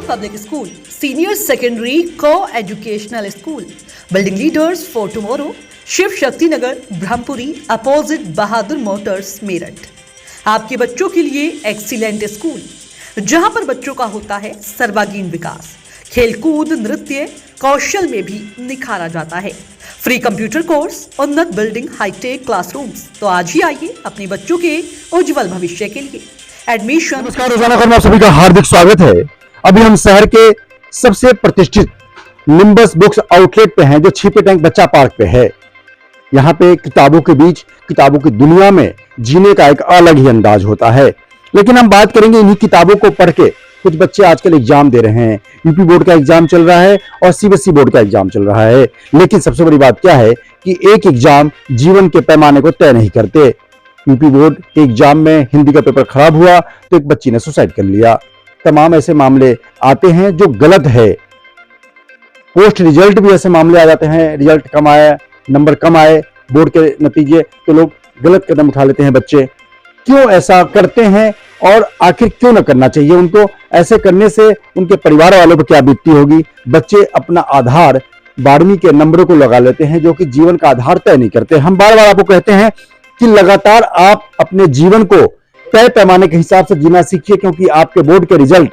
Public School, Senior Secondary Co-Educational School, Building Leaders for Tomorrow, Shiv Shakti Nagar, Brahmpuri, opposite Bahadur Motors, Meerut. आपके बच्चों के लिए excellent school, जहां पर बच्चों का होता है सर्वांगीण विकास, खेलकूद, नृत्य, कौशल में भी निखारा जाता है। फ्री कंप्यूटर कोर्स, उन्नत बिल्डिंग, हाईटेक क्लासरूम्स। तो आज ही आइए अपने बच्चों के उज्जवल भविष्य के लिए एडमिशन। नमस्कार, रोजाना खबर में आप सभी का हार्दिक स्वागत है। अभी हम शहर के सबसे प्रतिष्ठित निम्बस बुक्स आउटलेट पे हैं, जो छिपे टैंक बच्चा पार्क पे है। यहाँ पे किताबों के बीच, किताबों की दुनिया में जीने का एक अलग ही अंदाज होता है। लेकिन हम बात करेंगे इन्हीं किताबों को पढ़ के। कुछ बच्चे आजकल एग्जाम दे रहे हैं, यूपी बोर्ड का एग्जाम चल रहा है और सीबीएसई बोर्ड का एग्जाम चल रहा है। लेकिन सबसे बड़ी बात क्या है कि एक एग्जाम जीवन के पैमाने को तय नहीं करते। यूपी बोर्ड के एग्जाम में हिंदी का पेपर खराब हुआ तो एक बच्ची ने सुसाइड कर लिया। तमाम ऐसे मामले आते हैं जो गलत है। पोस्ट रिजल्ट भी ऐसे मामले आ जाते हैं, रिजल्ट कम आया, नंबर कम आए बोर्ड के नतीजे, तो लोग गलत कदम उठा लेते हैं। बच्चे क्यों ऐसा करते हैं और आखिर क्यों न करना चाहिए उनको? ऐसे करने से उनके परिवार वालों पर क्या बीतती होगी? बच्चे अपना आधार 12वीं के नंबरों को लगा लेते हैं, जो कि जीवन का आधार तय नहीं करते। हम बार बार आपको कहते हैं कि लगातार आप अपने जीवन को तय पैमाने के हिसाब से जीना सीखिए, क्योंकि आपके बोर्ड के रिजल्ट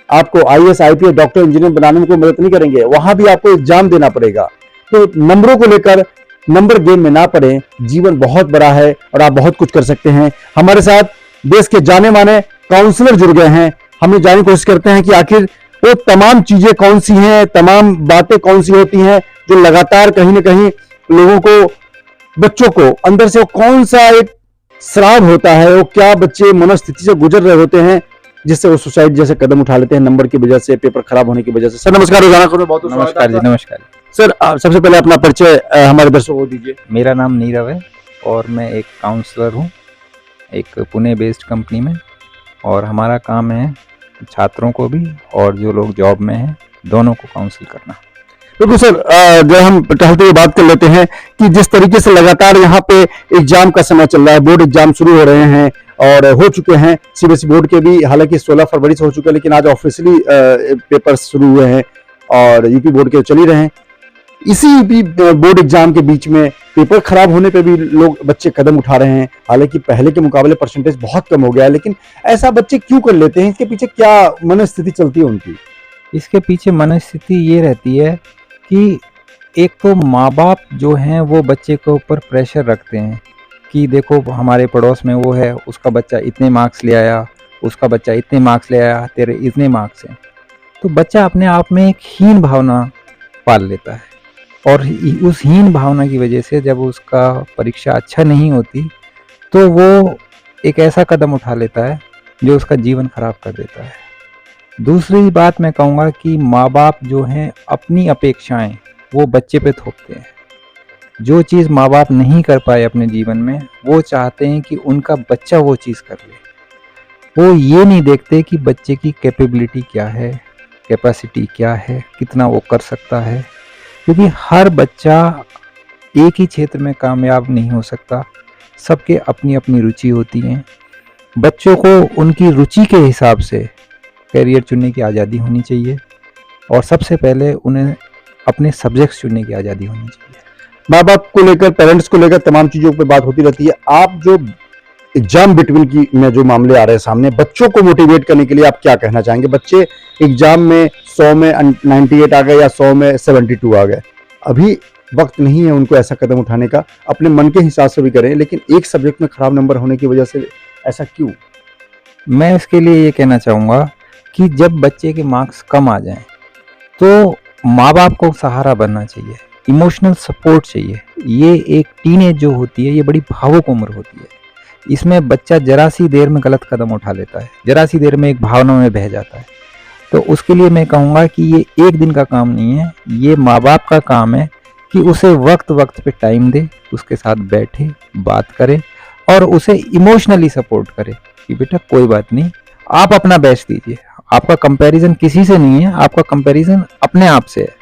आपको आईएएस, आईपीएस, डॉक्टर, इंजीनियर बनाने में कोई मदद नहीं करेंगे। वहां भी आपको एग्जाम देना पड़ेगा। तो नंबरों को लेकर नंबर गेम में ना पड़े। जीवन बहुत बड़ा है और आप बहुत कुछ कर सकते हैं। हमारे साथ देश के जाने माने काउंसलर जुड़ गए हैं। हम ये जानने की कोशिश करते हैं कि आखिर वो तमाम चीजें कौन सी हैं, तमाम बातें कौन सी होती हैं जो लगातार कहीं ना कहीं लोगों को, बच्चों को अंदर से वो कौन सा एक श्राप होता है, वो क्या बच्चे मनोस्थिति से गुजर रहे होते हैं जिससे वो सुसाइड जैसे कदम उठा लेते हैं नंबर की वजह से, पेपर खराब होने की वजह से। सर नमस्कार, रोजाना खबर में बहुत नमस्कार जी। नमस्कार सर। सबसे पहले अपना परिचय हमारे दर्शकों को दीजिए। मेरा नाम नीरव है और मैं एक काउंसलर हूँ एक पुणे बेस्ड कंपनी में, और हमारा काम है छात्रों को भी और जो लोग जॉब में हैं दोनों को काउंसिल करना। बिल्कुल सर, जब हम टहलते हुए बात कर लेते हैं कि जिस तरीके से लगातार यहाँ पे एग्जाम का समय चल रहा है, बोर्ड एग्जाम शुरू हो रहे हैं और हो चुके हैं। सीबीएसई बोर्ड के भी हालांकि 16 फरवरी से हो चुके हैं, लेकिन आज ऑफिशियली पेपर शुरू हुए हैं और यूपी बोर्ड के चल ही रहे हैं। इसी यूपी बोर्ड एग्जाम के बीच में पेपर खराब होने पे भी लोग, बच्चे कदम उठा रहे हैं। हालांकि पहले के मुकाबले परसेंटेज बहुत कम हो गया है, लेकिन ऐसा बच्चे क्यों कर लेते हैं? इसके पीछे क्या मनस्थिति चलती है उनकी? इसके पीछे मनस्थिति ये रहती है कि एक तो माँ बाप जो हैं वो बच्चे के ऊपर प्रेशर रखते हैं कि देखो हमारे पड़ोस में वो है, उसका बच्चा इतने मार्क्स ले आया, उसका बच्चा इतने मार्क्स ले आया, तेरे इतने मार्क्स हैं। तो बच्चा अपने आप में एक हीन भावना पाल लेता है, और उस हीन भावना की वजह से जब उसका परीक्षा अच्छा नहीं होती तो वो एक ऐसा कदम उठा लेता है जो उसका जीवन खराब कर देता है। दूसरी बात मैं कहूँगा कि माँ बाप जो हैं अपनी अपेक्षाएं वो बच्चे पे थोपते हैं। जो चीज़ माँ बाप नहीं कर पाए अपने जीवन में, वो चाहते हैं कि उनका बच्चा वो चीज़ कर ले। वो ये नहीं देखते कि बच्चे की कैपेबिलिटी क्या है, कैपेसिटी क्या है, कितना वो कर सकता है। क्योंकि हर बच्चा एक ही क्षेत्र में कामयाब नहीं हो सकता, सबके अपनी अपनी रुचि होती है। बच्चों को उनकी रुचि के हिसाब से करियर चुनने की आज़ादी होनी चाहिए, और सबसे पहले उन्हें अपने सब्जेक्ट्स चुनने की आज़ादी होनी चाहिए। माँ बाप को लेकर, पेरेंट्स को लेकर तमाम चीज़ों पर बात होती रहती है। आप जो एग्जाम बिटवीन की में जो मामले आ रहे हैं सामने, बच्चों को मोटिवेट करने के लिए आप क्या कहना चाहेंगे? बच्चे एग्जाम में 100 में 98 आ गए या 100 में 72 आ गए, अभी वक्त नहीं है उनको ऐसा कदम उठाने का। अपने मन के हिसाब से भी करें, लेकिन एक सब्जेक्ट में खराब नंबर होने की वजह से ऐसा क्यों? मैं इसके लिए ये कहना चाहूँगा कि जब बच्चे के मार्क्स कम आ जाएं तो माँ बाप को सहारा बनना चाहिए, इमोशनल सपोर्ट चाहिए। ये एक टीनेज जो होती है, ये बड़ी भावुक उम्र होती है। इसमें बच्चा जरा सी देर में गलत कदम उठा लेता है, जरा सी देर में एक भावना में बह जाता है। तो उसके लिए मैं कहूँगा कि ये एक दिन का काम नहीं है, ये माँ बाप का काम है कि उसे वक्त वक्त पे टाइम दे, उसके साथ बैठे, बात करे और उसे इमोशनली सपोर्ट करे कि बेटा कोई बात नहीं, आप अपना बेस्ट दीजिए। आपका कंपैरिजन किसी से नहीं है, आपका कंपैरिजन अपने आप से है।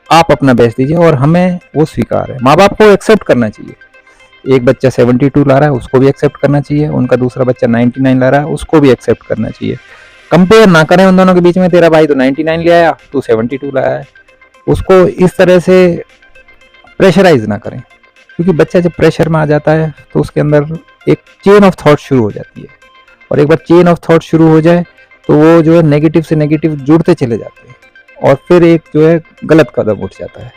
आप अपना बेस्ट दीजिए और हमें वो स्वीकार है। माँ बाप को एक्सेप्ट करना चाहिए। एक बच्चा 72 ला रहा है, उसको भी एक्सेप्ट करना चाहिए। उनका दूसरा बच्चा 99 ला रहा है, उसको भी एक्सेप्ट करना चाहिए। कंपेयर ना करें उन दोनों के बीच में, तेरा भाई तो 99 ले आया, तू 72 लाया है। उसको इस तरह से प्रेशराइज ना करें, क्योंकि बच्चा जब प्रेशर में आ जाता है तो उसके अंदर एक चेन ऑफ थॉट शुरू हो जाती है, और एक बार चेन ऑफ थॉट शुरू हो जाए तो वो जो है नेगेटिव से नेगेटिव जुड़ते चले जाते हैं, और फिर एक जो है गलत कदम उठ जाता है।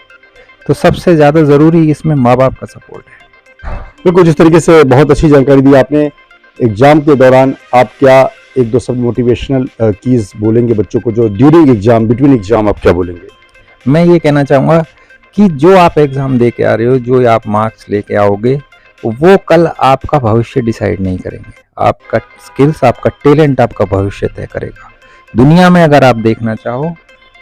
तो सबसे ज़्यादा ज़रूरी इसमें माँ बाप का सपोर्ट है। बिल्कुल, जिस तरीके से बहुत अच्छी जानकारी दी आपने। एग्जाम के दौरान आप क्या एक दो शब्द मोटिवेशनल कीज बोलेंगे बच्चों को, जो ड्यूरिंग एग्जाम, बिटवीन एग्जाम आप क्या बोलेंगे? मैं ये कहना चाहूँगा कि जो आप एग्ज़ाम दे के आ रहे हो, जो आप मार्क्स लेके आओगे, वो कल आपका भविष्य डिसाइड नहीं करेंगे। आपका स्किल्स, आपका टैलेंट आपका भविष्य तय करेगा। दुनिया में अगर आप देखना चाहो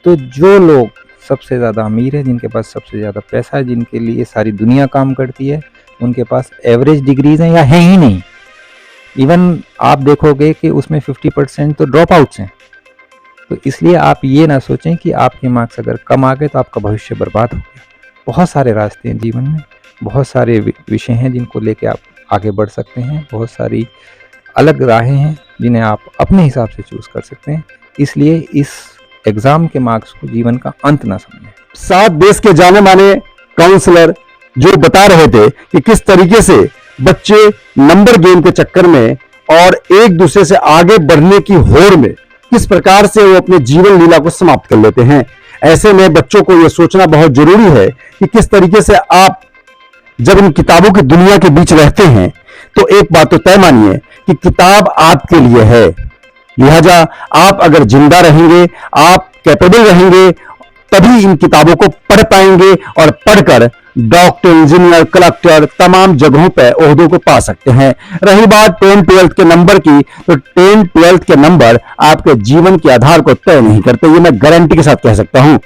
तो जो लोग सबसे ज़्यादा अमीर है, जिनके पास सबसे ज़्यादा पैसा है, जिनके लिए सारी दुनिया काम करती है, उनके पास एवरेज डिग्रीज हैं या है ही नहीं। इवन आप देखोगे कि उसमें 50% तो ड्रॉप आउट्स हैं। तो इसलिए आप ये ना सोचें कि आपके मार्क्स अगर कम आ गए तो आपका भविष्य बर्बाद हो गया। बहुत सारे रास्ते हैं जीवन में, बहुत सारे विषय हैं जिनको लेके आप आगे बढ़ सकते हैं, बहुत सारी अलग राहें हैं जिन्हें आप अपने हिसाब से चूज कर सकते हैं। इसलिए इस एग्जाम के मार्क्स को जीवन का अंत ना समझें। 7 देश के जाने माने काउंसलर जो बता रहे थे कि किस तरीके से बच्चे नंबर गेम के चक्कर में और एक दूसरे से आगे बढ़ने की होड़ में किस प्रकार से वो अपने जीवन लीला को समाप्त कर लेते हैं। ऐसे में बच्चों को यह सोचना बहुत जरूरी है कि किस तरीके से आप जब इन किताबों की दुनिया के बीच रहते हैं तो एक बात तो तय मानिए कि किताब आपके लिए है। लिहाजा आप अगर जिंदा रहेंगे, आप कैपेबल रहेंगे, तभी इन किताबों को पढ़ पाएंगे और पढ़कर डॉक्टर, इंजीनियर, कलेक्टर तमाम जगहों पर ओहदों को पा सकते हैं। रही बात 10th-12th के नंबर की, तो 10th-12th के नंबर आपके जीवन के आधार को तय नहीं करते, ये मैं गारंटी के साथ कह सकता हूं।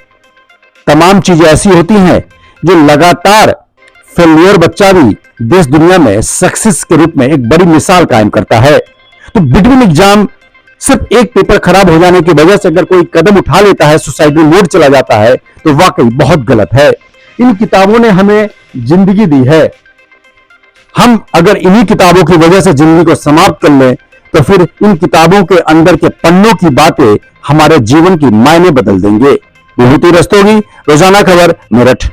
तमाम चीजें ऐसी होती हैं जो लगातार फेल्योर बच्चा भी देश दुनिया में सक्सेस के रूप में एक बड़ी मिसाल कायम करता है। तो बिटवीन एग्जाम सिर्फ एक पेपर खराब हो जाने की वजह से अगर कोई कदम उठा लेता है, सुसाइडल मोड चला जाता है, तो वाकई बहुत गलत है। इन किताबों ने हमें जिंदगी दी है, हम अगर इन्हीं किताबों की वजह से जिंदगी को समाप्त कर लें तो फिर इन किताबों के अंदर के पन्नों की बातें हमारे जीवन की मायने बदल देंगे। विभूति रस्तोगी, रोजाना खबर, मेरठ।